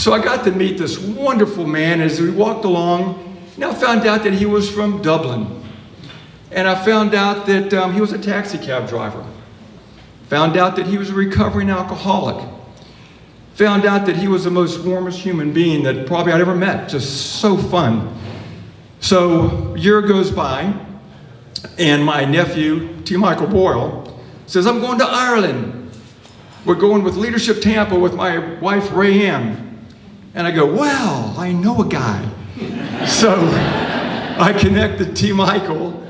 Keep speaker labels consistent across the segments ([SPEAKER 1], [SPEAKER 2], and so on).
[SPEAKER 1] So I got to meet this wonderful man as we walked along, and I found out that he was from Dublin. And I found out that he was a taxi cab driver. Found out that he was a recovering alcoholic. Found out that he was the most warmest human being that probably I'd ever met. Just so fun. So a year goes by, and my nephew, T. Michael Boyle, says, I'm going to Ireland. We're going with Leadership Tampa with my wife, Ray Ann. And I go, well, I know a guy. So I connected T. Michael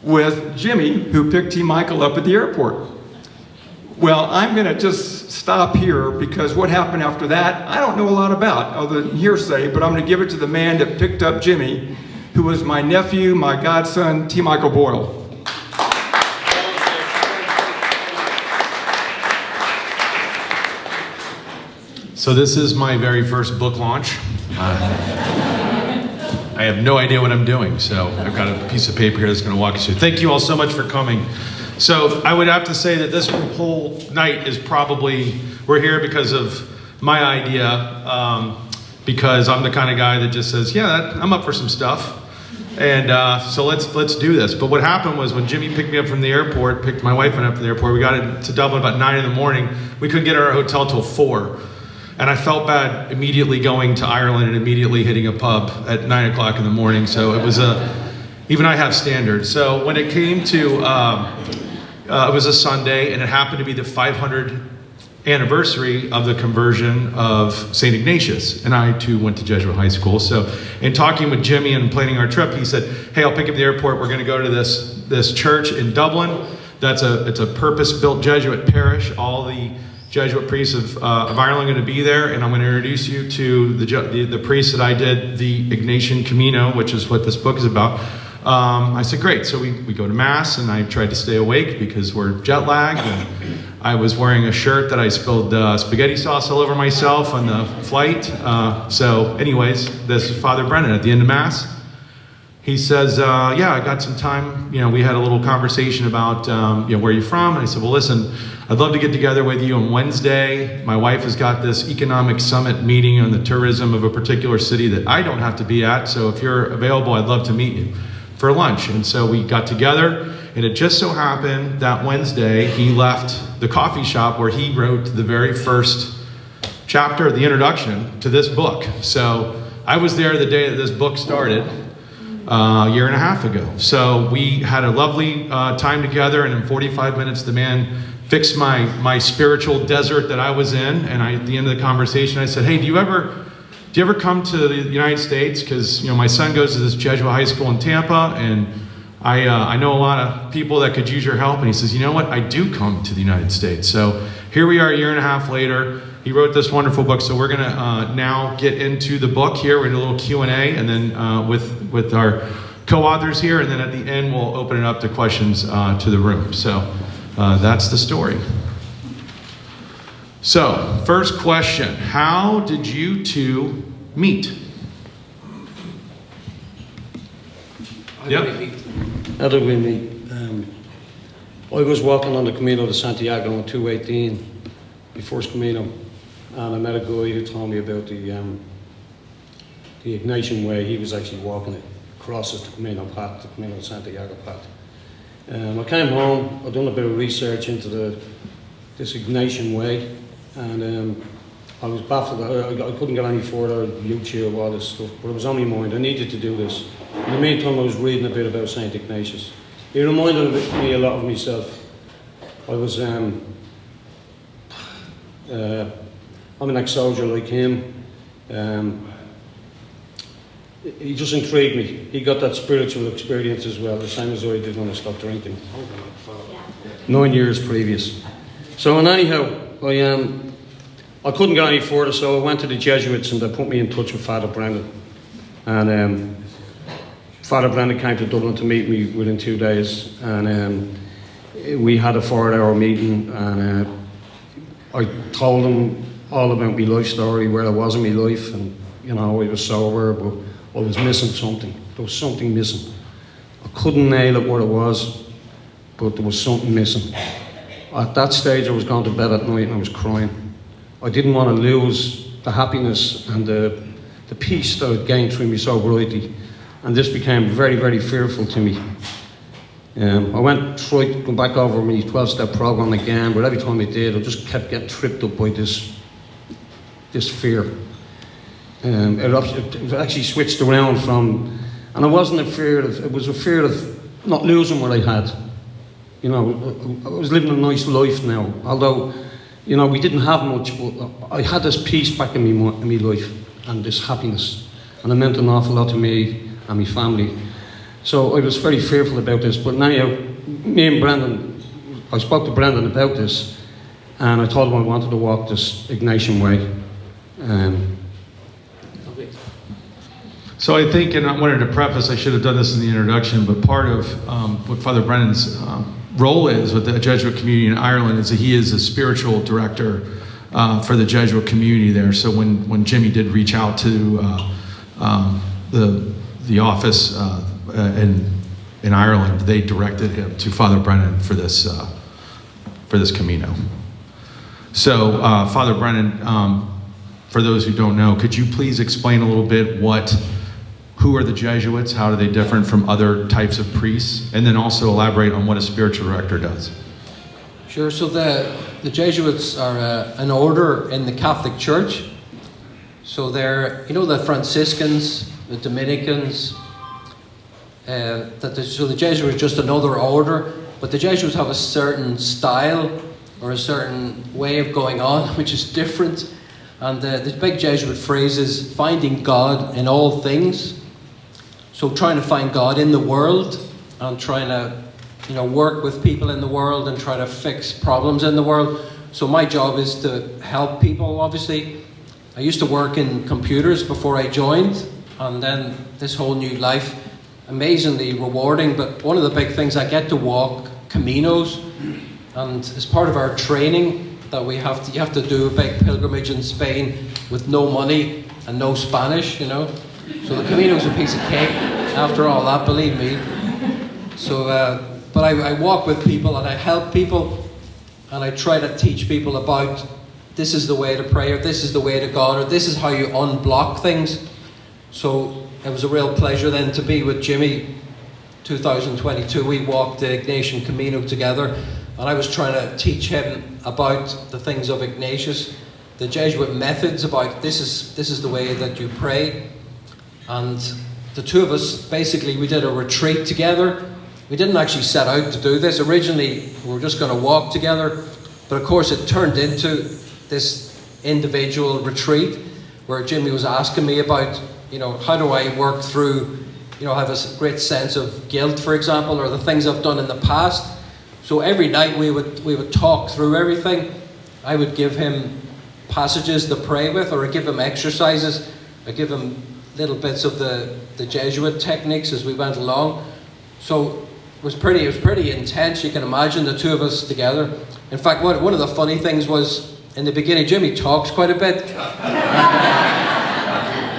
[SPEAKER 1] with Jimmy, who picked T. Michael up at the airport. Well, I'm going to just stop here because what happened after that, I don't know a lot about, other than hearsay, but I'm going to give it to the man that picked up Jimmy, who was my nephew, my godson, T. Michael Boyle.
[SPEAKER 2] So this is my very first book launch. I have no idea what I'm doing, so I've got a piece of paper here that's going to walk us through. Thank you all so much for coming. So I would have to say that this whole night is probably, we're here because of my idea, because I'm the kind of guy that just says, yeah, I'm up for some stuff. And so let's do this. But what happened was when Jimmy picked me up from the airport, picked my wife up from the airport, we got into Dublin about 9 in the morning. We couldn't get our hotel till 4. And I felt bad immediately going to Ireland and immediately hitting a pub at 9 o'clock in the morning. So it was even I have standards. So when it came to, it was a Sunday, and it happened to be the 500th anniversary of the conversion of St. Ignatius. And I too went to Jesuit high school. So in talking with Jimmy and planning our trip, he said, hey, I'll pick you up at the airport. We're going to go to this church in Dublin. It's a purpose-built Jesuit parish. All the Jesuit priests of Ireland are going to be there, and I'm going to introduce you to the priest that I did the Ignatian Camino, which is what this book is about. I said, great. So we go to Mass, and I tried to stay awake because we're jet lagged, and I was wearing a shirt that I spilled spaghetti sauce all over myself on the flight. So anyways, this is Father Brennan at the end of Mass. He says, yeah, I got some time. We had a little conversation about, where you're from. And I said, well, listen, I'd love to get together with you on Wednesday. My wife has got this economic summit meeting on the tourism of a particular city that I don't have to be at. So if you're available, I'd love to meet you for lunch. And so we got together, and it just so happened that Wednesday he left the coffee shop where he wrote the very first chapter of the introduction to this book. So I was there the day that this book started. A year and a half ago. So we had a lovely time together, and in 45 minutes the man fixed my spiritual desert that I was in. And at the end of the conversation I said, hey, do you ever come to the United States? Because my son goes to this Jesuit high school in Tampa, and I know a lot of people that could use your help. And he says, you know what, I do come to the United States. So here we are a year and a half later. He wrote this wonderful book, so we're going to now get into the book here. We're going to do a little Q&A, and then with our co-authors here, and then at the end we'll open it up to questions to the room. So that's the story. So, first question, how did you two meet?
[SPEAKER 3] How did we meet? I was walking on the Camino de Santiago in 2018, my first Camino. And I met a guy who told me about the Ignatian Way. He was actually walking it, crosses the Camino path, the Camino de Santiago path. I came home, I'd done a bit of research into this Ignatian Way, and I was baffled. I couldn't get any further, YouTube, all this stuff, but it was on my mind. I needed to do this. In the meantime, I was reading a bit about St. Ignatius. He reminded me a lot of myself. I was I'm an ex-soldier like him. He just intrigued me. He got that spiritual experience as well, the same as I did when I stopped drinking. 9 years previous. So anyhow, I couldn't go any further, so I went to the Jesuits and they put me in touch with Father Brennan. And Father Brennan came to Dublin to meet me within 2 days, and we had a 4-hour meeting, and I told him all about my life story, where I was in my life, and I was sober, but I was missing something. There was something missing. I couldn't nail it what it was, but there was something missing. At that stage I was going to bed at night and I was crying. I didn't want to lose the happiness and the peace that I'd gained through my sobriety. And this became very, very fearful to me. I went through, going back over my 12-step program again, but every time I did, I just kept getting tripped up by this fear. It actually switched around from, and it wasn't a fear of, it was a fear of not losing what I had. You know, I was living a nice life now, although, you know, we didn't have much, but I had this peace back in my life and this happiness, and it meant an awful lot to me and my family. So I was very fearful about this, but now, me and Brendan, I spoke to Brendan about this, and I told him I wanted to walk this Ignatian way.
[SPEAKER 2] So I think, and I wanted to preface, I should have done this in the introduction, but part of what Father Brennan's role is with the Jesuit community in Ireland is that he is a spiritual director for the Jesuit community there. So when Jimmy did reach out to the office in Ireland, they directed him to Father Brennan for this Camino. So Father Brennan, for those who don't know, could you please explain a little bit who are the Jesuits, how are they different from other types of priests, and then also elaborate on what a spiritual director does?
[SPEAKER 4] Sure, so the Jesuits are an order in the Catholic Church. So they're, you know, the Franciscans, the Dominicans, so the Jesuits are just another order, but the Jesuits have a certain style or a certain way of going on, which is different. And the big Jesuit phrase is finding God in all things. So trying to find God in the world and trying to, you know, work with people in the world and try to fix problems in the world. So my job is to help people, obviously. I used to work in computers before I joined, and then this whole new life, amazingly rewarding. But one of the big things, I get to walk Caminos, and as part of our training that you have to do a big pilgrimage in Spain with no money and no Spanish, you know. So the Camino's a piece of cake after all that, believe me. So, but I walk with people and I help people, and I try to teach people about this is the way to pray, or this is the way to God, or this is how you unblock things. So it was a real pleasure then to be with Jimmy. 2022, we walked the Ignatian Camino together, and I was trying to teach him about the things of Ignatius, the Jesuit methods, about this is the way that you pray. And the two of us, basically, we did a retreat together. We didn't actually set out to do this. Originally, we were just going to walk together, but of course it turned into this individual retreat where Jimmy was asking me about, you know, how do I work through, you know, I have a great sense of guilt, for example, or the things I've done in the past. So every night we would talk through everything. I would give him passages to pray with, or I give him exercises. I give him little bits of the Jesuit techniques as we went along. So it was pretty intense. You can imagine the two of us together. In fact, one of the funny things was in the beginning, Jimmy talks quite a bit.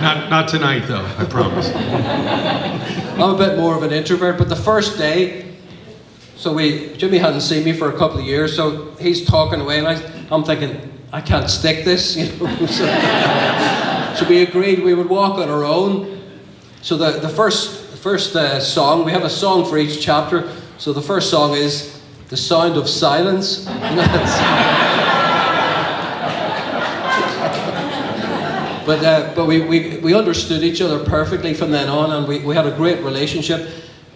[SPEAKER 2] Not tonight, though, I promise.
[SPEAKER 4] I'm a bit more of an introvert, but the first day, Jimmy hadn't seen me for a couple of years, so he's talking away, and I'm thinking, I can't stick this, you know. So we agreed we would walk on our own. So the first song, we have a song for each chapter. So the first song is The Sound of Silence. But we understood each other perfectly from then on, and we had a great relationship.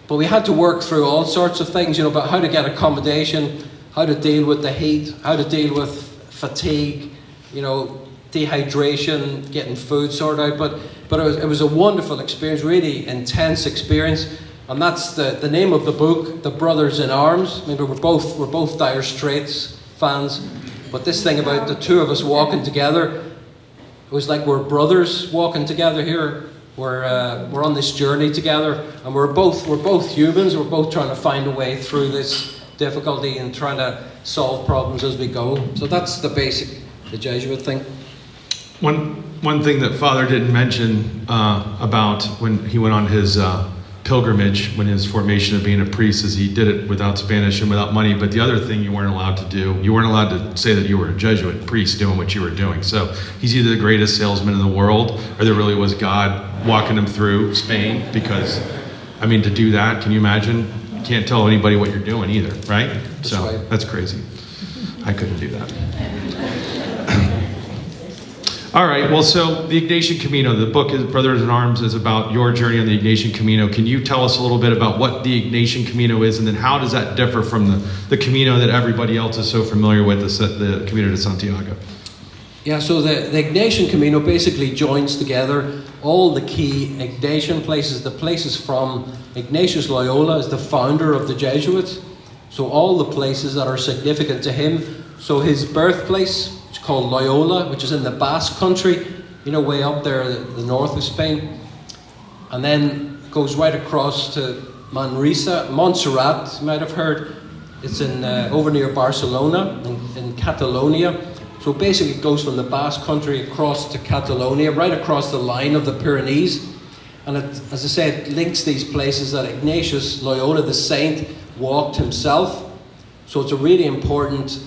[SPEAKER 4] But we had to work through all sorts of things, you know, about how to get accommodation, how to deal with the heat, how to deal with fatigue, you know, dehydration, getting food sorted out. But it was a wonderful experience, really intense experience. And that's the name of the book, The Brothers in Arms. I mean, we're both Dire Straits fans, but this thing about the two of us walking together, it was like we're brothers walking together here. We're on this journey together, and we're both humans. We're both trying to find a way through this difficulty and trying to solve problems as we go. So that's the Jesuit thing.
[SPEAKER 2] One thing that Father didn't mention about when he went on his pilgrimage when his formation of being a priest, is he did it without Spanish and without money. But the other thing you weren't allowed to do, you weren't allowed to say that you were a Jesuit priest doing what you were doing. So he's either the greatest salesman in the world, or there really was God walking him through Spain. Because, I mean, to do that, can you imagine? You can't tell anybody what you're doing either, right?
[SPEAKER 4] That's
[SPEAKER 2] so
[SPEAKER 4] right.
[SPEAKER 2] That's crazy. I couldn't do that. All right, well, so the Ignatian Camino, the book is Brothers in Arms, is about your journey on the Ignatian Camino. Can you tell us a little bit about what the Ignatian Camino is, and then how does that differ from the Camino that everybody else is so familiar with, the Camino de Santiago?
[SPEAKER 4] Yeah, so the Ignatian Camino basically joins together all the key Ignatian places, the places from Ignatius Loyola as the founder of the Jesuits. So all the places that are significant to him. So his birthplace, it's called Loyola, which is in the Basque Country, way up there, the north of Spain. And then it goes right across to Manresa, Montserrat, you might have heard. It's in over near Barcelona, in Catalonia. So basically it goes from the Basque Country across to Catalonia, right across the line of the Pyrenees. And it, as I said, links these places that Ignatius Loyola, the saint, walked himself. So it's a really important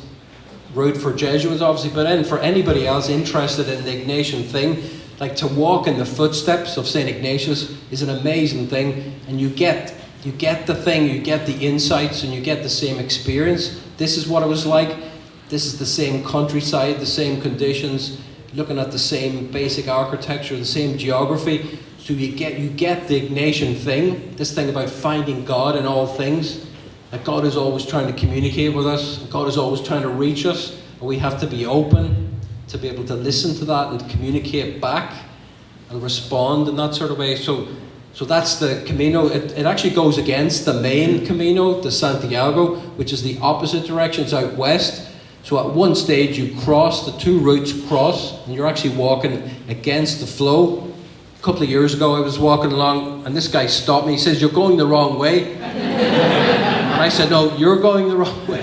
[SPEAKER 4] route for Jesuits, obviously, but then for anybody else interested in the Ignatian thing, like to walk in the footsteps of St. Ignatius is an amazing thing, and you get the thing, you get the insights, and you get the same experience. This is what it was like. This is the same countryside, the same conditions, looking at the same basic architecture, the same geography. So you get the Ignatian thing, this thing about finding God in all things. That God is always trying to communicate with us. God is always trying to reach us. And we have to be open to be able to listen to that and communicate back and respond in that sort of way. So that's the Camino. It actually goes against the main Camino, the Santiago, which is the opposite direction. It's out west. So at one stage you cross, the two routes cross, and you're actually walking against the flow. A couple of years ago I was walking along and this guy stopped me. He says, "You're going the wrong way." And I said, "No, you're going the wrong way."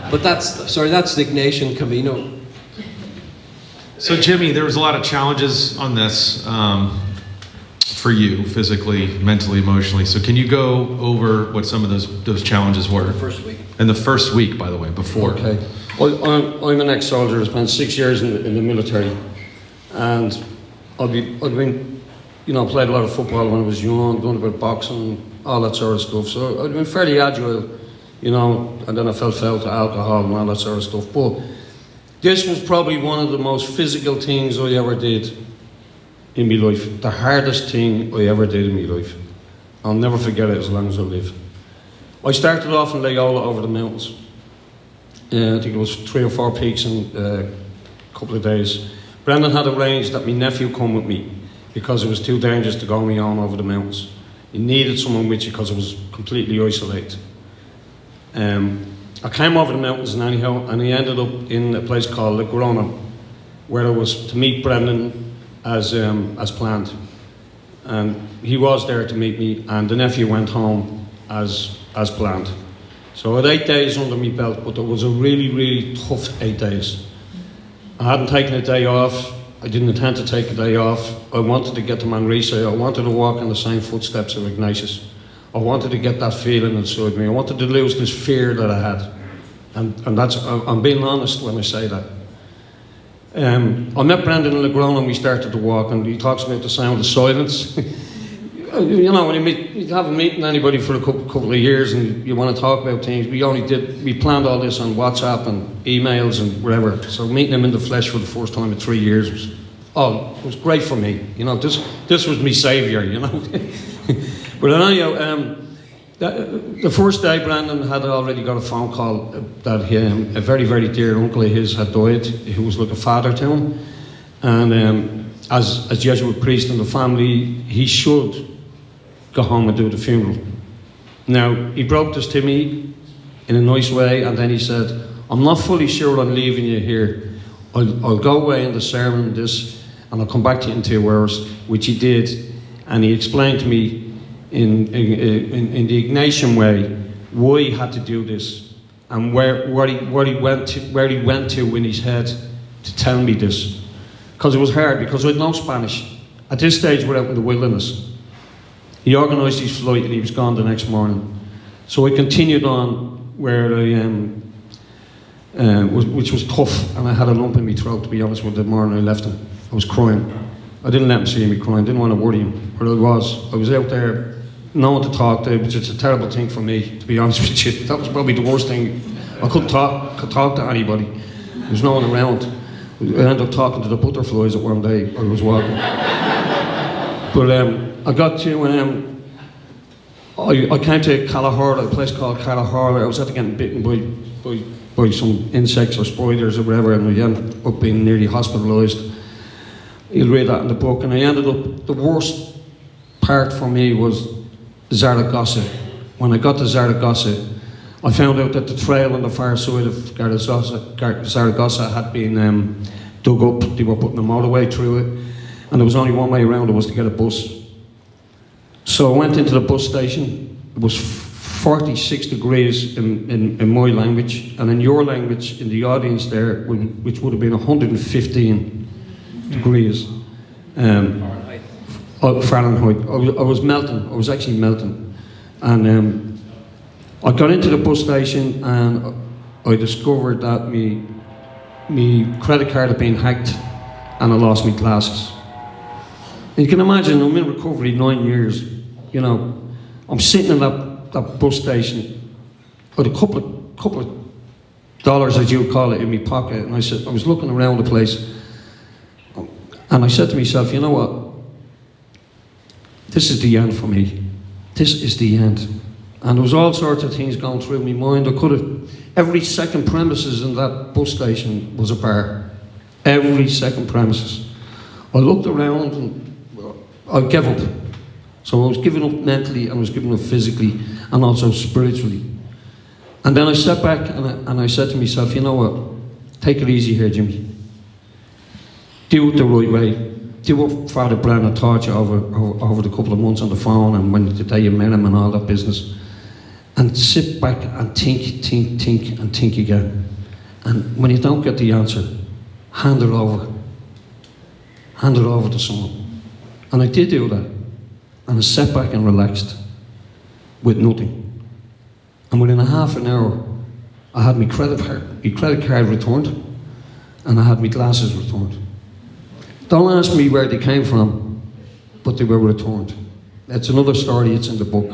[SPEAKER 4] But that's the Ignatian Camino.
[SPEAKER 2] So Jimmy, there was a lot of challenges on this for you, physically, mentally, emotionally. So can you go over what some of those challenges were?
[SPEAKER 4] The first week.
[SPEAKER 2] In the first week, by the way, before.
[SPEAKER 3] Okay. I'm an ex-soldier. I spent 6 years in the military, and I'd been, played a lot of football when I was young, done a bit of boxing, all that sort of stuff. So I'd been fairly agile, and then I fell foul to alcohol and all that sort of stuff. But this was probably one of the most physical things I ever did in my life. The hardest thing I ever did in my life. I'll never forget it as long as I live. I started off in Loyola over the mountains. I think it was 3 or 4 peaks in a couple of days. Brendan had arranged that my nephew come with me because it was too dangerous to go on my own over the mountains. He needed someone with you because it was completely isolated. I came over the mountains and anyhow, and I ended up in a place called Legrona, where I was to meet Brendan as planned. And he was there to meet me, and the nephew went home as planned. So I had 8 days under my belt, but it was a really, really tough 8 days. I hadn't taken a day off. I didn't intend to take a day off. I wanted to get to Manresa. I wanted to walk in the same footsteps of Ignatius. I wanted to get that feeling inside me. I wanted to lose this fear that I had. And that's, I'm being honest when I say that. I met Brendan in Legrona and we started to walk, and he talks about the sound of silence. When you haven't met anybody for a couple of years and you want to talk about things, we planned all this on WhatsApp and emails and whatever. So meeting him in the flesh for the first time in 3 years was great for me. This was my saviour, But anyhow, the first day Brendan had already got a phone call that a very, very dear uncle of his had died, who was like a father to him. And as Jesuit priest in the family, he should go home and do the funeral. Now, he broke this to me in a nice way, and then he said, "I'm not fully sure I'm leaving you here. I'll go away in the sermon and I'll come back to you in 2 hours," which he did. And he explained to me in the Ignatian way why he had to do this and where he went to in his head to tell me this. Because it was hard, because I had no Spanish. At this stage, we're out in the wilderness. He organised his flight and he was gone the next morning. So I continued on where which was tough, and I had a lump in my throat, to be honest with you, the morning I left him. I was crying. I didn't let him see me crying, didn't want to worry him. But I was out there, no one to talk to, which is a terrible thing for me, to be honest with you. That was probably the worst thing. I couldn't talk to anybody. There was no one around. I ended up talking to the butterflies at one day I was walking. But I got to, I came to Kalahar, a place called Kalahar. I was after getting bitten by some insects or spiders or whatever, and I ended up being nearly hospitalised. You'll read that in the book. And I ended up, the worst part for me was Zaragoza. When I got to Zaragoza, I found out that the trail on the far side of Zaragoza had been dug up. They were putting a motorway through it, and there was only one way around. It was to get a bus. So I went into the bus station. It was 46 degrees in my language, and in your language, in the audience there, which would have been 115 degrees Fahrenheit. I was melting. I was actually melting, and I got into the bus station, and I discovered that my credit card had been hacked, and I lost my glasses. And you can imagine, I'm in recovery 9 years. You know, I'm sitting in that bus station with a couple of dollars, as you would call it, in my pocket, and I was looking around the place, and I said to myself, you know what? This is the end for me. This is the end. And there was all sorts of things going through my mind. I could have, every second premises in that bus station was a bar. Every second premises. I looked around and I gave up. So I was giving up mentally, I was giving up physically, and also spiritually. And then I sat back and I said to myself, you know what? Take it easy here, Jimmy. Do it the right way. Do what Father Brennan taught you over the couple of months on the phone, and when the day you met him and all that business. And sit back and think again. And when you don't get the answer, hand it over. Hand it over to someone. And I did do that. And I sat back and relaxed with nothing. And within a half an hour, I had my credit card returned, and I had my glasses returned. Don't ask me where they came from, but they were returned. It's another story, it's in the book.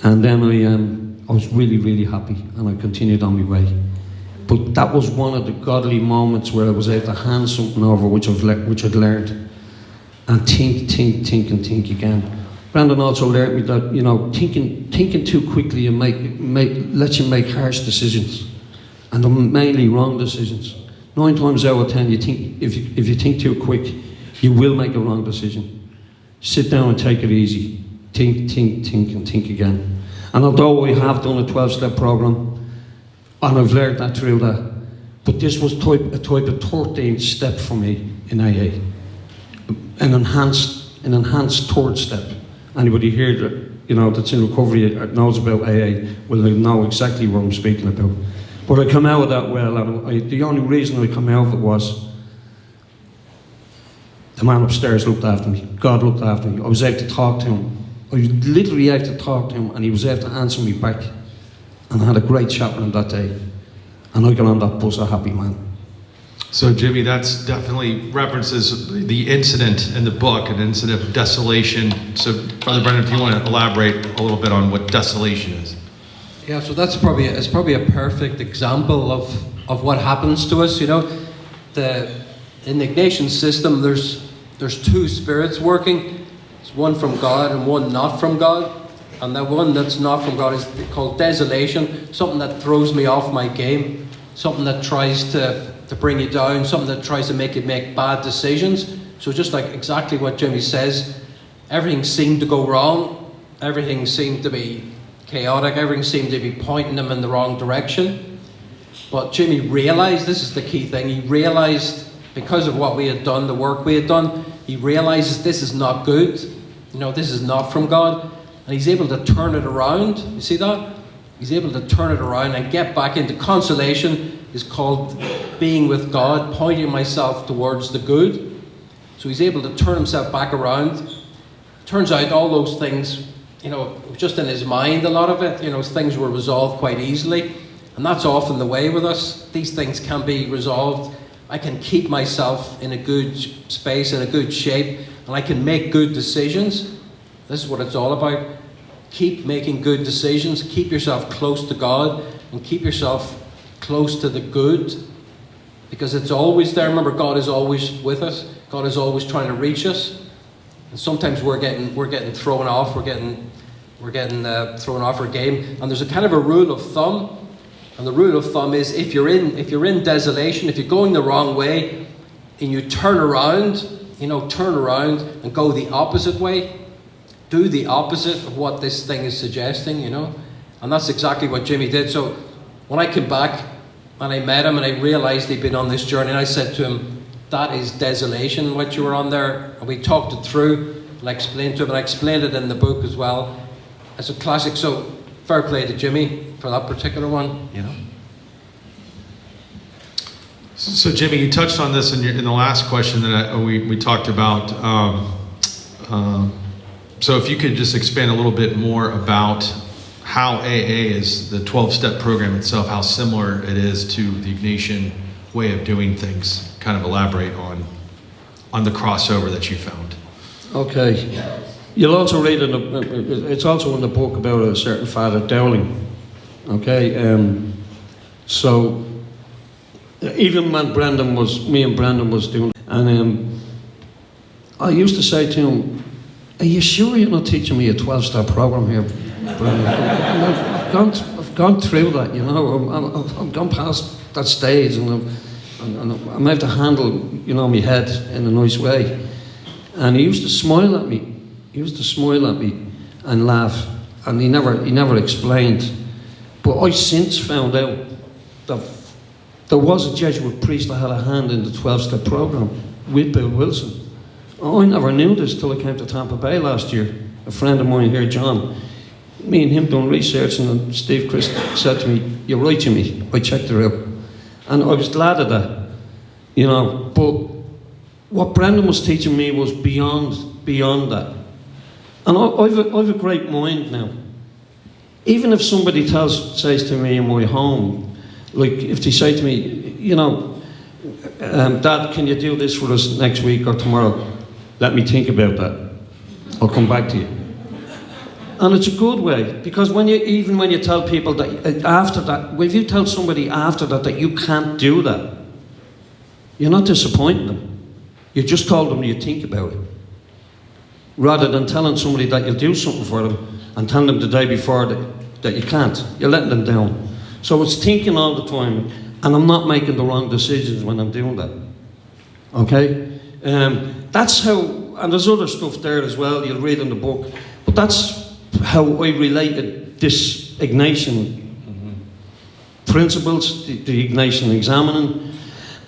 [SPEAKER 3] And then I was really, really happy, and I continued on my way. But that was one of the godly moments where I was able to hand something over which I'd learned, and think again. Brandon also learned me that, you know, thinking too quickly and lets you make harsh decisions, and mainly wrong decisions. 9 times out of 10, you think if you think too quick, you will make a wrong decision. Sit down and take it easy. Think again. And although I have done a 12-step program, and I've learned that through that, but this was a type of 13th step for me in AA. An enhanced third step. Anybody here that, you know, that's in recovery knows about AA will know exactly what I'm speaking about. But I come out of that well, and the only reason I come out of it was the man upstairs looked after me. God looked after me. I was able to talk to him. I was literally able to talk to him, and he was able to answer me back. And I had a great chat with him that day. And I got on that bus a happy man.
[SPEAKER 2] So Jimmy, that's definitely references the incident in the book, an incident of desolation. So Brother Brendan, if you want to elaborate a little bit on what desolation is.
[SPEAKER 4] Yeah, so that's probably a perfect example of what happens to us. You know, in the Ignatian system, there's 2 spirits working. It's one from God and one not from God. And that one that's not from God is called desolation, something that throws me off my game, something that tries to bring you down, something that tries to make you make bad decisions. So just like exactly what Jimmy says, everything seemed to go wrong, everything seemed to be chaotic, everything seemed to be pointing him in the wrong direction. But Jimmy realised, this is the key thing, he realised because of what we had done, the work we had done, he realises this is not good, you know, this is not from God, and he's able to turn it around. You see that? He's able to turn it around and get back into consolation. Is called being with God, pointing myself towards the good. So he's able to turn himself back around, Turns out all those things, you know, it was just in his mind, a lot of it, you know, things were resolved quite easily. And that's often the way with us. These things can be resolved. I can keep myself in a good space, in a good shape, and I can make good decisions. This is what it's all about. Keep making good decisions. Keep yourself close to God, and keep yourself close to the good, because it's always there. Remember, God is always with us. God is always trying to reach us. And sometimes we're getting thrown off. We're getting thrown off our game. And there's a kind of a rule of thumb. And the rule of thumb is if you're in desolation, if you're going the wrong way, and you turn around and go the opposite way, do the opposite of what this thing is suggesting, you know. And that's exactly what Jimmy did. So when I came back and I met him and I realized he'd been on this journey, and I said to him, that is desolation, what you were on there. And we talked it through, and I explained to him, and I explained it in the book as well. It's a classic. So fair play to Jimmy for that particular one, you know.
[SPEAKER 2] So Jimmy, you touched on this in the last question that we talked about. So if you could just expand a little bit more about how AA is, the 12-step program itself, how similar it is to the Ignatian way of doing things. Kind of elaborate on the crossover that you found.
[SPEAKER 3] Okay. You'll also read it's also in the book about a certain Father Dowling. Okay. So even when me and Brendan was doing, and I used to say to him, "Are you sure you're not teaching me a 12-step program here, Brendan? I've gone through that, you know. I've gone past that stage, and I'm able to handle, you know, my head in a nice way." And he used to smile at me. He used to smile at me and laugh, and he never explained. But I since found out that there was a Jesuit priest that had a hand in the 12-step program with Bill Wilson. I never knew this till I came to Tampa Bay last year. A friend of mine here, John, me and him done research, and Steve Christ said to me, "You're right, Jimmy." I checked her out, and I was glad of that, you know. But what Brendan was teaching me was beyond that. And I've a great mind now. Even if somebody says to me in my home, like if they say to me, you know, "Dad, can you do this for us next week or tomorrow?" Let me think about that. I'll come back to you. And it's a good way, because when you tell people that after that, if you tell somebody after that you can't do that, you're not disappointing them. You just told them you think about it. Rather than telling somebody that you'll do something for them and telling them the day before that you can't. You're letting them down. So it's thinking all the time, and I'm not making the wrong decisions when I'm doing that. Okay? That's how, and there's other stuff there as well, you'll read in the book, but that's how I related this Ignatian principles, the Ignatian examining,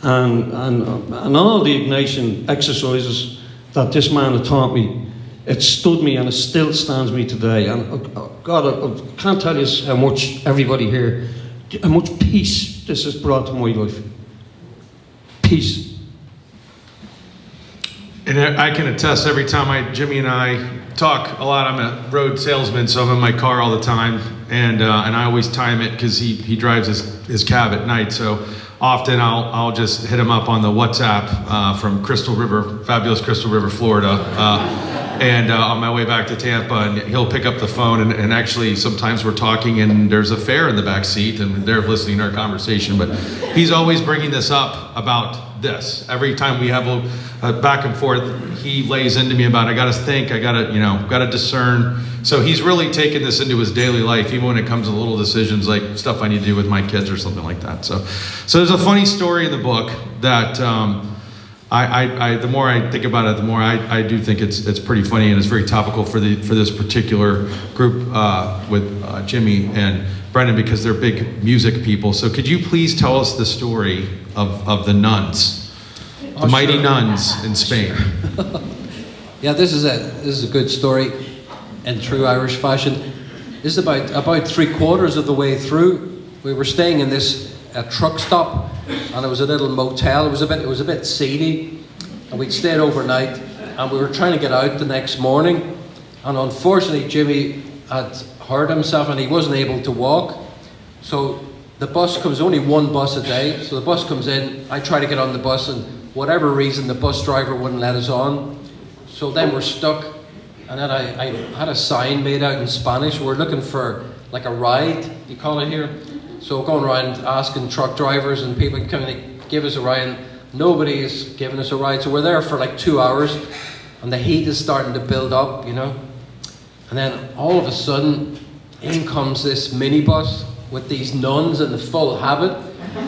[SPEAKER 3] and all the Ignatian exercises that this man had taught me. It stood me, and it still stands me today. And God, I can't tell you how much everybody here, how much peace this has brought to my life. Peace.
[SPEAKER 2] And I can attest, every time Jimmy and I talk a lot. I'm a road salesman, so I'm in my car all the time, and I always time it because he drives his cab at night. So often I'll just hit him up on the WhatsApp from fabulous Crystal River, Florida, and on my way back to Tampa, and he'll pick up the phone, and actually sometimes we're talking and there's a fare in the back seat and they're listening to our conversation, but he's always bringing this up about this. Every time we have a back and forth, he lays into me about, I gotta think, gotta discern. So he's really taken this into his daily life, even when it comes to little decisions like stuff I need to do with my kids or something like that. So there's a funny story in the book that the more I think about it, the more I do think it's pretty funny, and it's very topical for this particular group with Jimmy and Brendan, because they're big music people. So could you please tell us the story of the nuns, the mighty nuns in Spain?
[SPEAKER 4] Yeah, this is a good story in true Irish fashion. This is about 3/4 of the way through. We were staying in this truck stop, and it was a little motel. It was a bit seedy, and we'd stayed overnight, and we were trying to get out the next morning. And unfortunately, Jimmy had hurt himself and he wasn't able to walk. So the bus comes, only one bus a day. So the bus comes in, I try to get on the bus, and whatever reason, the bus driver wouldn't let us on. So then we're stuck. And then I had a sign made out in Spanish. We're looking for like a ride, you call it here. So going around asking truck drivers and people can kind of give us a ride. And nobody is giving us a ride. So we're there for like 2 hours. And the heat is starting to build up, you know. And then all of a sudden, in comes this minibus with these nuns in the full habit,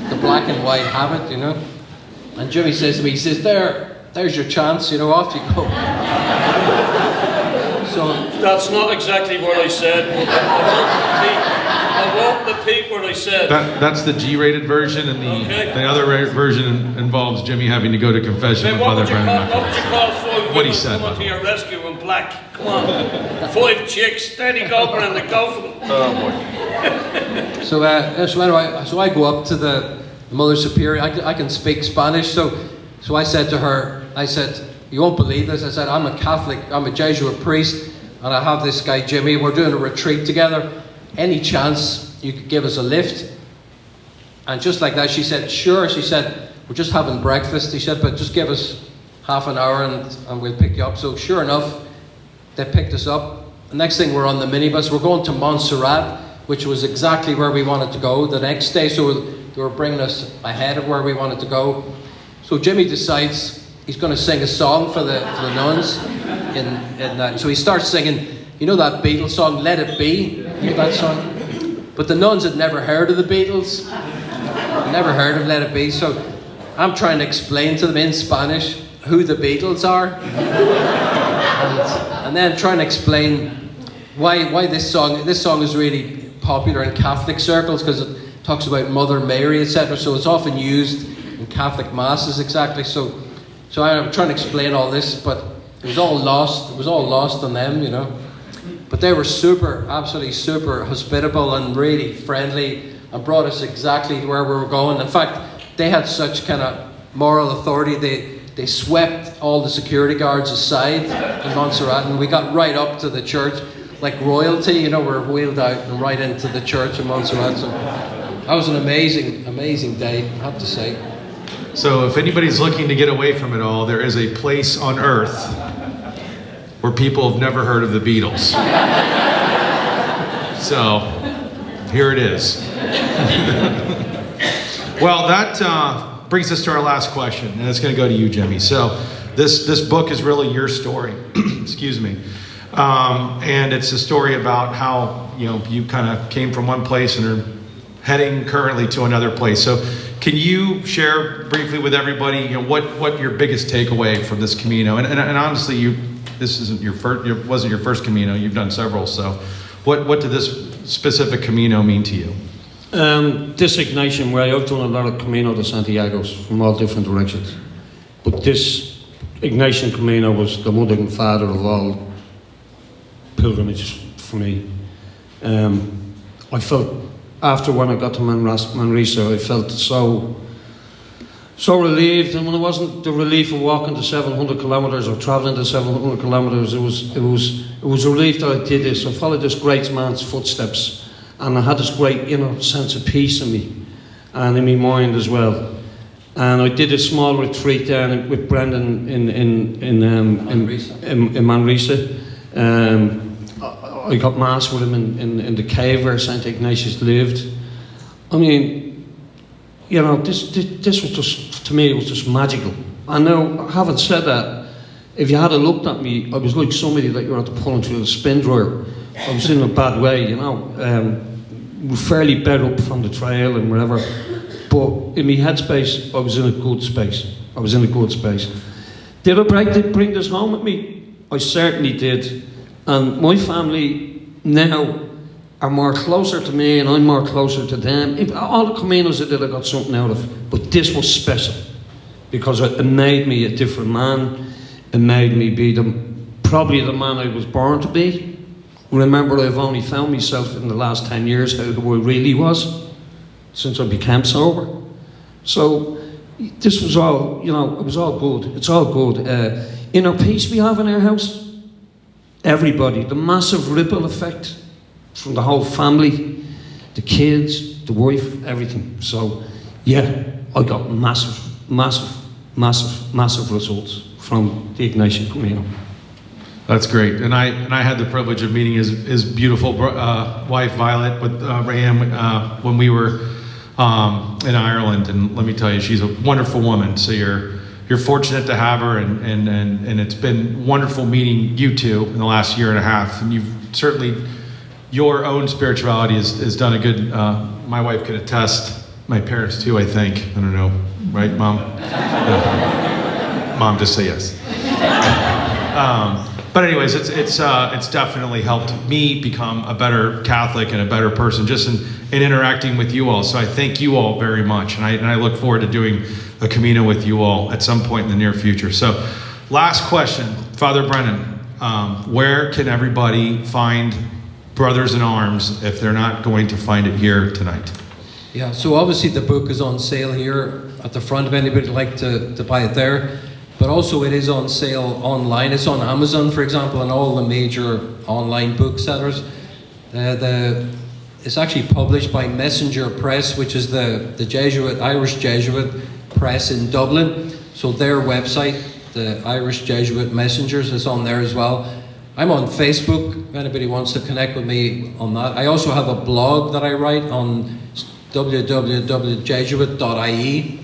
[SPEAKER 4] the black and white habit, you know. And Jimmy says to me, he says, there's your chance, you know, off you go. So
[SPEAKER 3] That's not exactly what I said. I won't repeat what I said.
[SPEAKER 2] That's the G-rated version, and the other version involves Jimmy having to go to confession with Father Brennan.
[SPEAKER 3] What would you call 5
[SPEAKER 2] What he
[SPEAKER 3] women
[SPEAKER 2] said,
[SPEAKER 3] coming
[SPEAKER 2] by the
[SPEAKER 3] to your rescue in black? Come on. 5 chicks, steady going and they go for them.
[SPEAKER 2] Oh boy.
[SPEAKER 4] So I go up to the Mother Superior. I can speak Spanish, so I said to her, I said, you won't believe this. I said, I'm a Catholic, I'm a Jesuit priest, and I have this guy Jimmy. We're doing a retreat together. Any chance you could give us a lift? And just like that, she said, sure. She said, we're just having breakfast. He said, but just give us half an hour and we'll pick you up. So sure enough, they picked us up. The next thing, we're on the minibus. We're going to Montserrat, which was exactly where we wanted to go the next day. So they were bringing us ahead of where we wanted to go. So Jimmy decides he's going to sing a song for the nuns. In that. So he starts singing, you know that Beatles song, Let It Be? You know that song? But the nuns had never heard of the Beatles. Never heard of Let It Be. So I'm trying to explain to them in Spanish who the Beatles are. And then trying to explain why this song is really popular in Catholic circles, because it talks about Mother Mary, etc. So it's often used in Catholic masses, exactly. So I'm trying to explain all this, but it was all lost. It was all lost on them, you know. But they were absolutely super hospitable and really friendly, and brought us exactly to where we were going. In fact, they had such kind of moral authority. They swept all the security guards aside in Montserrat, and we got right up to the church like royalty, you know. We're wheeled out and right into the church in Montserrat. So that was an amazing day, I have to say.
[SPEAKER 2] So if anybody's looking to get away from it all, there is a place on earth where people have never heard of the Beatles. So here it is. Well, that brings us to our last question, and it's going to go to you, Jimmy. So this book is really your story. Excuse me. And it's a story about how, you know, you kind of came from one place and are heading currently to another place. So can you share briefly with everybody, you know, what your biggest takeaway from this Camino? And honestly, this isn't wasn't your first Camino. You've done several. So what did this specific Camino mean to you?
[SPEAKER 3] This Ignatian way, I've done a lot of Camino de Santiago's from all different directions. But this Ignatian Camino was the mother and father of all pilgrimages for me. I felt, after when I got to Manresa, I felt so relieved. And when it wasn't the relief of walking the 700 kilometres or travelling the 700 kilometres, it was a relief that I did this. I followed this great man's footsteps, and I had this great inner sense of peace in me and in my mind as well. And I did a small retreat down with Brendan in Manresa. I got mass with him in the cave where St. Ignatius lived. I mean, you know, this was just, to me, it was just magical. I know, having said that, if you had looked at me, I was like somebody that you were pulling through the spin dryer. I was in a bad way, you know. Fairly bed up from the trail and wherever. But in my headspace, I was in a good space. Did I bring this home with me? I certainly did. And my family now are more closer to me, and I'm more closer to them. All the Caminos I did, I got something out of. But this was special, because it made me a different man. It made me be probably the man I was born to be. Remember, I've only found myself in the last 10 years who I really was, since I became sober. So this was all, you know, it was all good. It's all good. Inner peace we have in our house. everybody, the massive ripple effect from the whole family, the kids, the wife, everything. So, yeah, I got massive, massive, massive, massive results from the Ignatian Camino.
[SPEAKER 2] That's great, and I had the privilege of meeting his beautiful wife Violet with Ram when we were in Ireland, and let me tell you, she's a wonderful woman. So you're fortunate to have her, and it's been wonderful meeting you two in the last year and a half, and you've certainly, your own spirituality has done a good. My wife could attest. My parents too, I think. I don't know, right, Mom? Yeah. Mom, just say yes. But anyways, it's definitely helped me become a better Catholic and a better person just in interacting with you all. So I thank you all very much, and I look forward to doing a Camino with you all at some point in the near future. So, last question, Father Brennan, where can everybody find Brothers in Arms if they're not going to find it here tonight?
[SPEAKER 4] Yeah, so obviously the book is on sale here at the front if anybody would like to buy it there. But also it is on sale online. It's on Amazon, for example, and all the major online booksellers. It's actually published by Messenger Press, which is the Irish Jesuit press in Dublin. So their website, the Irish Jesuit Messengers, is on there as well. I'm on Facebook, if anybody wants to connect with me on that. I also have a blog that I write on www.jesuit.ie.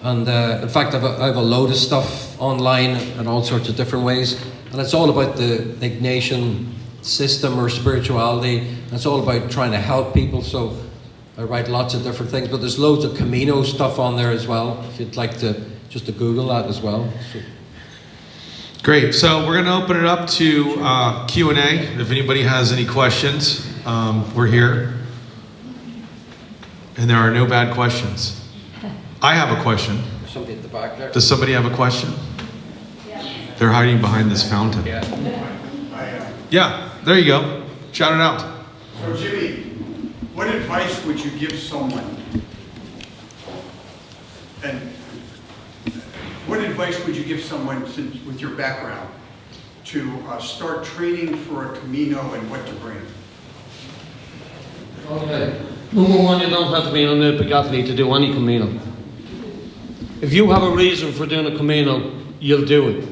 [SPEAKER 4] And in fact, I have a load of stuff online in all sorts of different ways. And it's all about the Ignatian system or spirituality. And it's all about trying to help people. So I write lots of different things. But there's loads of Camino stuff on there as well, if you'd like to just to Google that as well. So.
[SPEAKER 2] Great. So we're going to open it up to Q&A. If anybody has any questions, we're here. And there are no bad questions. I have a question.
[SPEAKER 4] Somebody at the back there.
[SPEAKER 2] Does somebody have a question? Yeah. They're hiding behind this fountain.
[SPEAKER 4] Yeah.
[SPEAKER 2] Yeah, there you go. Shout it out.
[SPEAKER 5] So Jimmy, what advice would you give someone? And what advice would you give someone with your background to start training for a Camino and what to bring?
[SPEAKER 3] Okay. Number one, you don't have to be an Olympic athlete to do any Camino. If you have a reason for doing a Camino, you'll do it.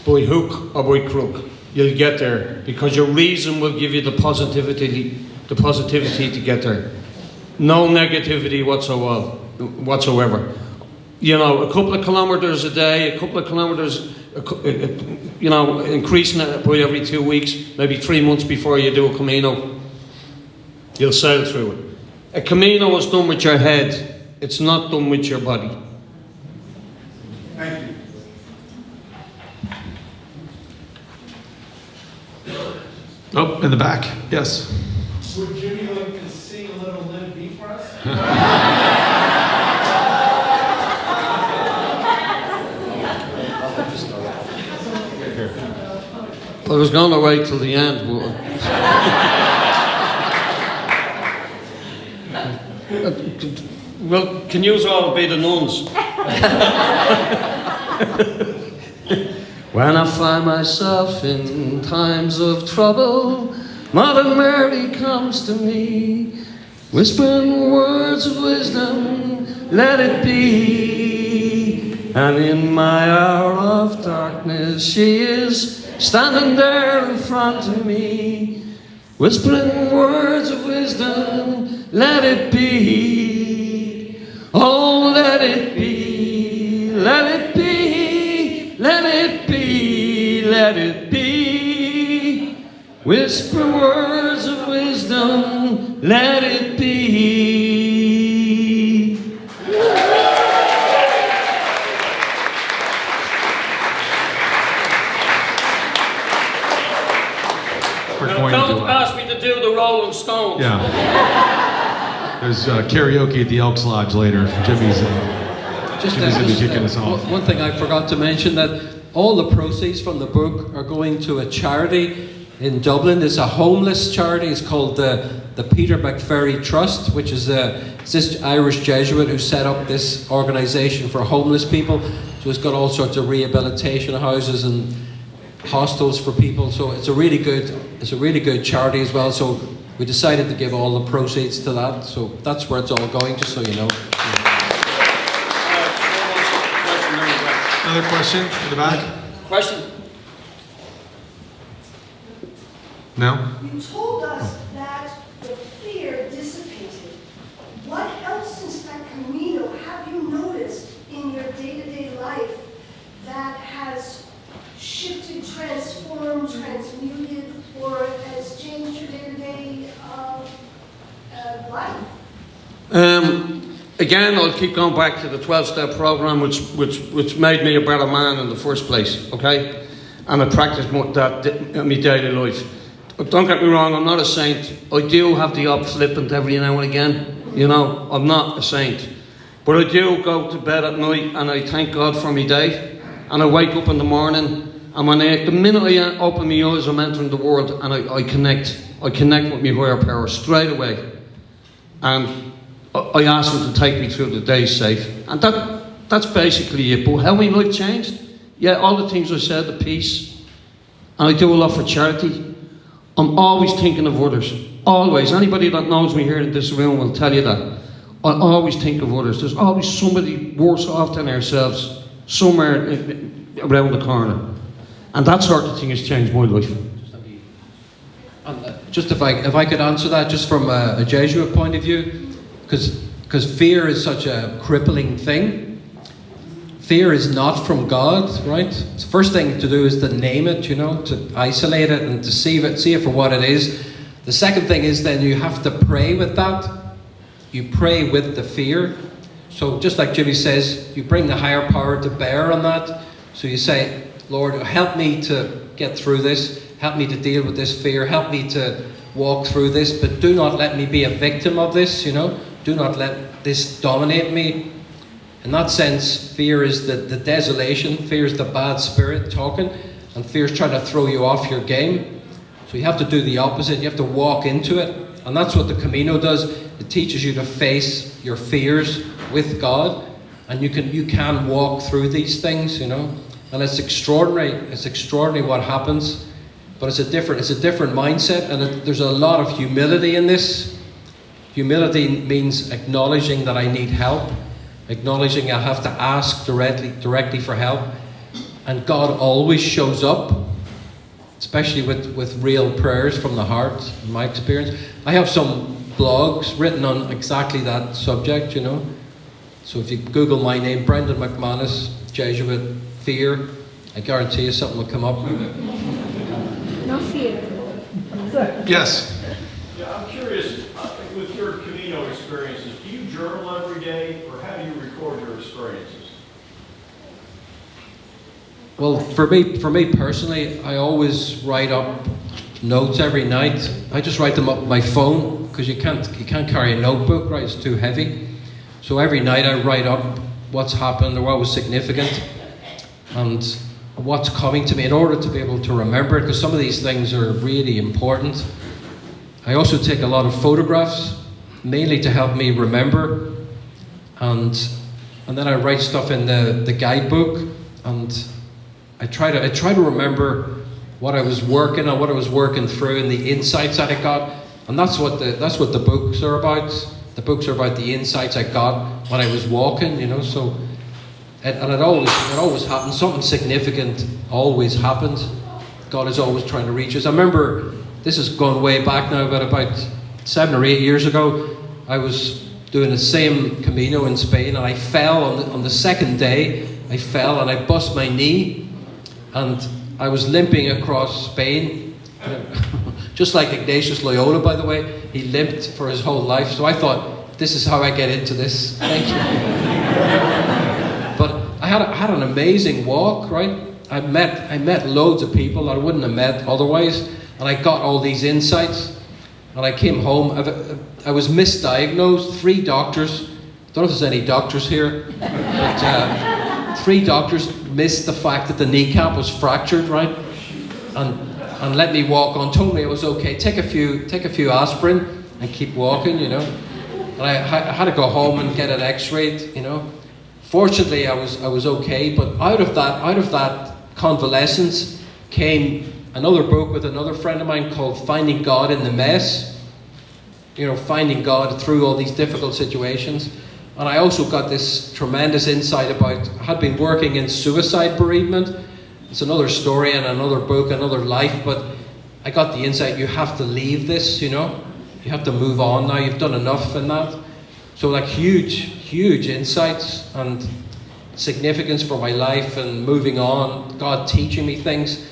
[SPEAKER 3] By hook or by crook, you'll get there because your reason will give you the positivity to get there. No negativity whatsoever. You know, a couple of kilometers a day, a couple of kilometers, you know, increasing it by every 2 weeks, maybe 3 months before you do a Camino, you'll sail through it. A Camino is done with your head. It's not done with your body.
[SPEAKER 5] Thank you.
[SPEAKER 2] Oh, in the back. Yes.
[SPEAKER 6] Would Jimmy like to sing a little Let It Be for us?
[SPEAKER 3] I was going to wait till the end. Well, can you all be the nuns? When I find myself in times of trouble, Mother Mary comes to me, whispering words of wisdom, let it be. And in my hour of darkness, she is standing there in front of me, whispering words of wisdom, let it be. Oh, let it be, let it be, let it be, let it be. Whisper words of wisdom, let it be. Don't ask me to do the Rolling Stones.
[SPEAKER 2] Yeah. There's karaoke at the Elks Lodge later. Jimmy's going to be kicking us off.
[SPEAKER 4] One thing I forgot to mention, that all the proceeds from the book are going to a charity in Dublin. It's a homeless charity. It's called the Peter McFerry Trust, which is this Irish Jesuit who set up this organisation for homeless people. So it's got all sorts of rehabilitation houses, and hostels for people. So it's a really good charity as well. So we decided to give all the proceeds to that. So that's where it's all going, just so you know.
[SPEAKER 2] Another question in the back?
[SPEAKER 7] Question?
[SPEAKER 2] No?
[SPEAKER 8] You told us that the fear dissipated. What else since that Camino have you noticed in your day-to-day life that has shifted, transformed, transmuted, or has changed your day-to-day life?
[SPEAKER 3] Again, I'll keep going back to the 12-step program, which made me a better man in the first place, okay? And I practice that in my daily life. But don't get me wrong, I'm not a saint. I do have the odd flippant every now and again. You know, I'm not a saint. But I do go to bed at night and I thank God for my day. And I wake up in the morning, and the minute I open my eyes, I'm entering the world, and I connect. I connect with my higher power straight away. And I ask him to take me through the day safe. And that's basically it. But how my life changed? Yeah, all the things I said, the peace. And I do a lot for charity. I'm always thinking of others. Always. Anybody that knows me here in this room will tell you that. I always think of others. There's always somebody worse off than ourselves somewhere around the corner. And that sort of thing has changed my life.
[SPEAKER 4] Just if I could answer that just from a Jesuit point of view, because fear is such a crippling thing. Fear is not from God, right? The first thing to do is to name it, to isolate it and to see it for what it is. The second thing is then you have to pray with that. You pray with the fear. So just like Jimmy says, you bring the higher power to bear on that. So you say, Lord, help me to get through this. Help me to deal with this fear. Help me to walk through this. But do not let me be a victim of this, Do not let this dominate me. In that sense, fear is the desolation. Fear is the bad spirit talking. And fear is trying to throw you off your game. So you have to do the opposite. You have to walk into it. And that's what the Camino does. It teaches you to face your fears with God. And you can walk through these things, And it's extraordinary. It's extraordinary what happens. But it's a different mindset. And there's a lot of humility in this. Humility means acknowledging that I need help. Acknowledging I have to ask directly for help. And God always shows up, especially with real prayers from the heart, in my experience. I have some blogs written on exactly that subject, So if you Google my name, Brendan McManus, Jesuit, fear, I guarantee you something will come up.
[SPEAKER 8] No fear.
[SPEAKER 2] Yes.
[SPEAKER 9] Yeah, I'm curious, with your Camino experiences, do you journal every day, or how do you record your experiences?
[SPEAKER 4] Well, for me personally, I always write up notes every night. I just write them up on my phone, because you can't carry a notebook, right? It's too heavy. So every night I write up what's happened or what was significant and what's coming to me in order to be able to remember it, because some of these things are really important. I also take a lot of photographs, mainly to help me remember, and then I write stuff in the guidebook, and I try to remember what I was working on, what I was working through, and the insights that I got. And that's what the books are about. The books are about the insights I got when I was walking, So, and it always happens. Something significant always happens. God is always trying to reach us. I remember, this is going way back now, but about 7 or 8 years ago, I was doing the same Camino in Spain, and I fell on the second day. I fell and I bust my knee, and I was limping across Spain, just like Ignatius Loyola, by the way. He limped for his whole life. So I thought, this is how I get into this. Thank you. But I had an amazing walk, right? I met loads of people that I wouldn't have met otherwise, and I got all these insights. And I came home. I was misdiagnosed. 3 doctors. Don't know if there's any doctors here, but 3 doctors missed the fact that the kneecap was fractured, right? And let me walk on. Told me it was okay. Take a few aspirin and keep walking, And I had to go home and get it X-rayed, Fortunately, I was okay. But out of that convalescence came another book with another friend of mine called Finding God in the Mess. You know, finding God through all these difficult situations. And I also got this tremendous insight about, I had been working in suicide bereavement. It's another story and another book, another life, but I got the insight, you have to leave this, you know. You have to move on now, you've done enough in that. So like huge insights and significance for my life and moving on, God teaching me things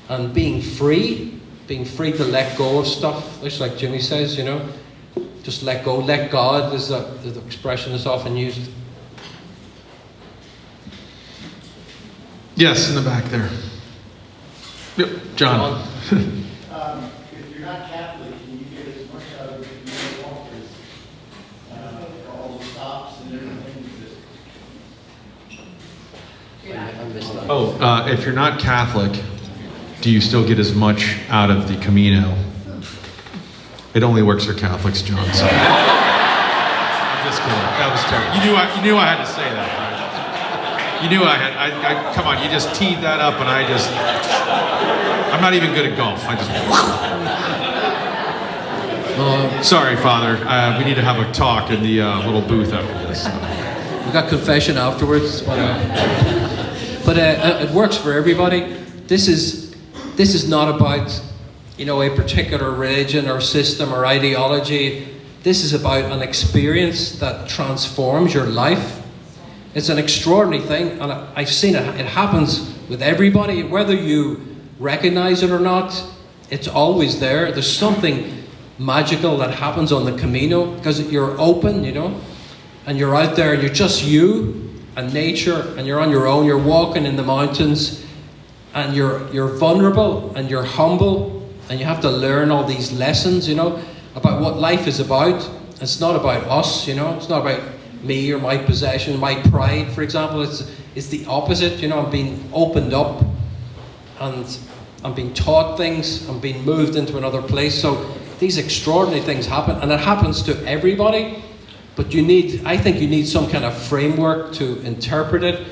[SPEAKER 4] and being free to let go of stuff, just like Jimmy says, you know. Just let go, let God is the expression that's often used.
[SPEAKER 2] Yes, in the back there. Yep, John.
[SPEAKER 6] If you're not Catholic, can you get as much out of the community walkers? All the stops and everything that.
[SPEAKER 2] Oh, if you're not Catholic, do you still get as much out of the Camino? It only works for Catholics, John. So. I'm just kidding. That was terrible. You knew I had to say that. Right? You knew I had. Come on, you just teed that up, and I'm not even good at golf. I just. Sorry, Father. We need to have a talk in the little booth after this.
[SPEAKER 4] We got confession afterwards. But it works for everybody. This is not about, you know, a particular religion or system or ideology. This is about an experience that transforms your life. It's an extraordinary thing, and I've seen it. It happens with everybody, whether you recognize it or not. It's always there. There's something magical that happens on the Camino because you're open, you know, and you're out there and you're just you and nature, and you're on your own. You're walking in the mountains, and you're vulnerable and you're humble. And you have to learn all these lessons, you know, about what life is about. It's not about us, you know. It's not about me or my possession, my pride, for example. It's the opposite, you know. I'm being opened up and I'm being taught things. I'm being moved into another place. So these extraordinary things happen, and it happens to everybody. But I think you need some kind of framework to interpret it.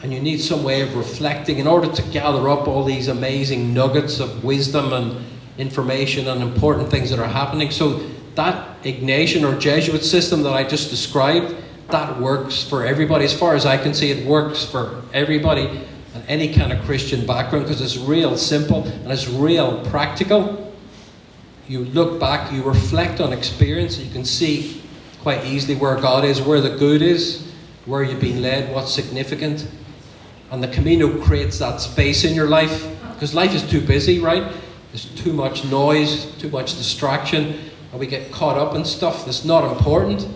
[SPEAKER 4] And you need some way of reflecting in order to gather up all these amazing nuggets of wisdom and information and important things that are happening. So that Ignatian or Jesuit system that I just described, that works for everybody. As far as I can see, it works for everybody and any kind of Christian background because it's real simple and it's real practical. You look back, you reflect on experience, and you can see quite easily where God is, where the good is, where you've been led, what's significant. And the Camino creates that space in your life because life is too busy, right? There's too much noise, too much distraction, and we get caught up in stuff that's not important.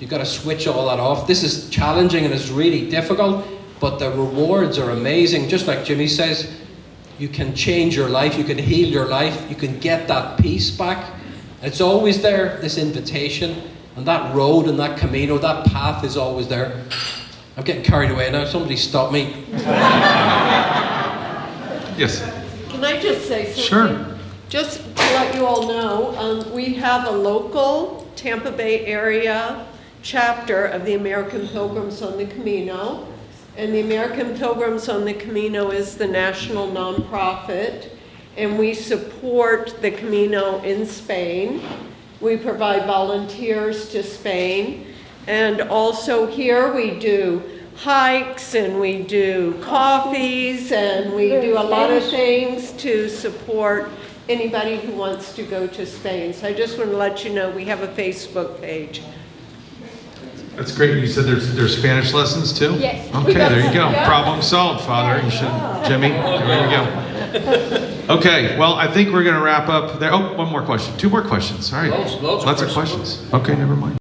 [SPEAKER 4] You've got to switch all that off. This is challenging and it's really difficult, but the rewards are amazing. Just like Jimmy says, you can change your life, you can heal your life, you can get that peace back. It's always there, this invitation, and that road and that Camino, that path is always there. I'm getting carried away now. Somebody stop me.
[SPEAKER 2] Yes.
[SPEAKER 7] Can I just say something?
[SPEAKER 2] Sure.
[SPEAKER 7] Just to let you all know, we have a local Tampa Bay area chapter of the American Pilgrims on the Camino. And the American Pilgrims on the Camino is the national nonprofit. And we support the Camino in Spain. We provide volunteers to Spain. And also here we do hikes and we do coffees and we do a lot of things to support anybody who wants to go to Spain. So I just want to let you know we have a Facebook page.
[SPEAKER 2] That's great. You said there's Spanish lessons too?
[SPEAKER 7] Yes.
[SPEAKER 2] Okay, there you go. Problem solved, Father. You should, Jimmy. There you go. Okay, well, I think we're going to wrap up there. Oh, one more question. Two more questions. All right.
[SPEAKER 3] Loads of
[SPEAKER 2] Lots of questions. Okay, never mind.